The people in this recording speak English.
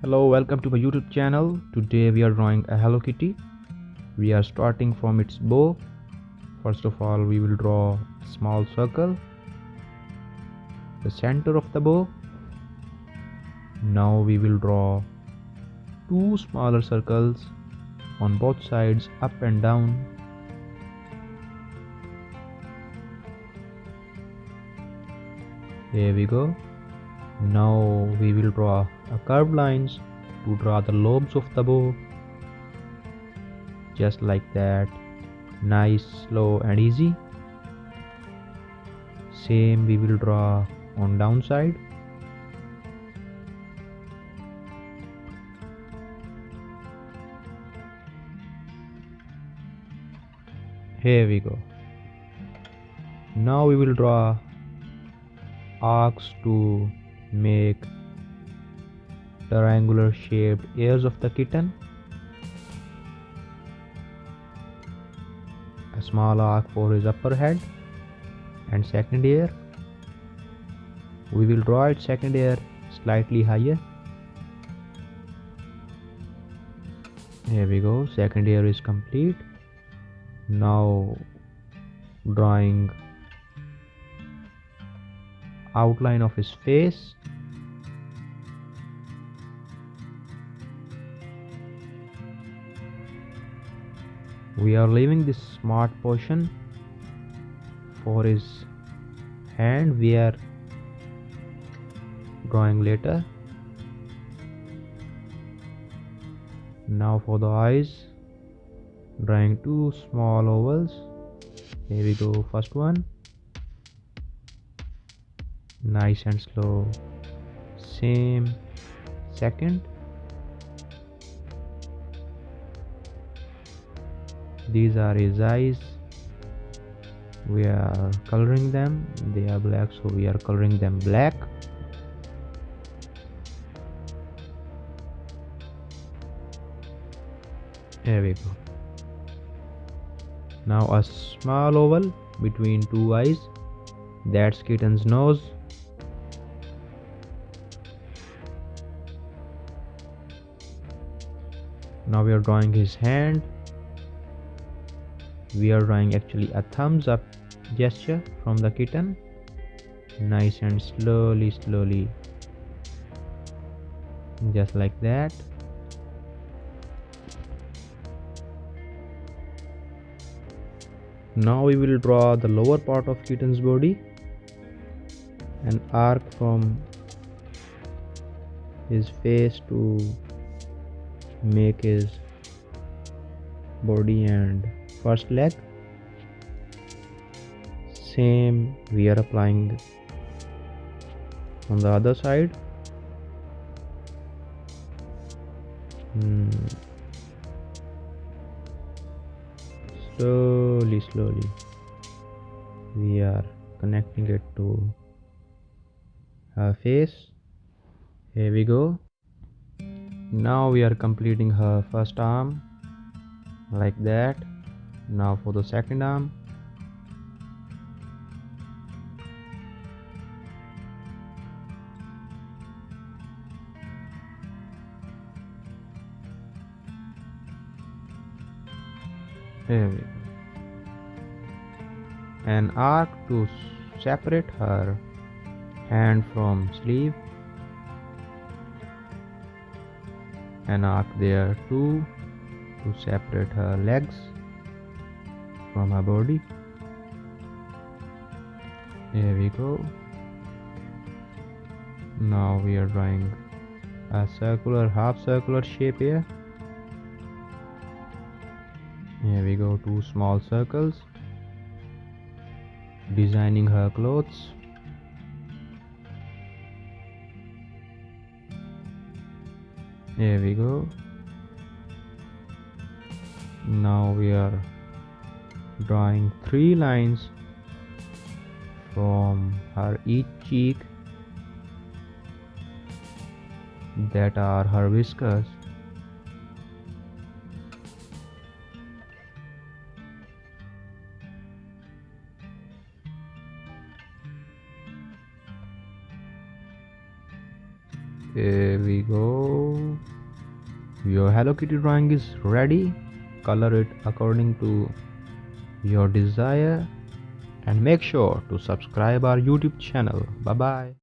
Hello, welcome to my YouTube channel. Today we are drawing a Hello Kitty. We are starting from its bow. First of all, we will draw a small circle, the center of the bow. Now we will draw two smaller circles on both sides, up and down. Here we go. Now we will draw a curved lines to draw the lobes of the bow, just like that. Nice, slow and easy. Same we will draw on downside. Here we go. Now we will draw arcs to make triangular shaped ears of the kitten. A small arc for his upper head and second ear. We will draw its second ear slightly higher. Here we go, second ear is complete. Now drawing outline of his face. We are leaving this smart portion for his hand. We are drawing later. Now for the eyes, drawing two small ovals. Here we go, first one. Nice and slow. Same, second. These are his eyes. We are coloring them. They are black, so we are coloring them black. Here we go. Now a small oval between two eyes. That's kitten's nose. Now we are drawing his hand. We are drawing actually a thumbs up gesture from the kitten. Nice and slowly, just like that. Now we will draw the lower part of kitten's body, an arc from his face to make his body and first leg. Same we are applying on the other side. Slowly we are connecting it to her face. Here we go. Now we are completing her first arm like that. Now for the second arm. Here we go. An arc to separate her hand from sleeve. An arc there too to separate her legs from her body. Here we go. Now we are drawing a circular, half circular shape here. Here we go, two small circles. Designing her clothes. Here we go. Now we are drawing three lines from her each cheek that are her whiskers. Here we go. Your Hello Kitty drawing is ready. Color it according to your desire and make sure to subscribe our YouTube channel. Bye bye.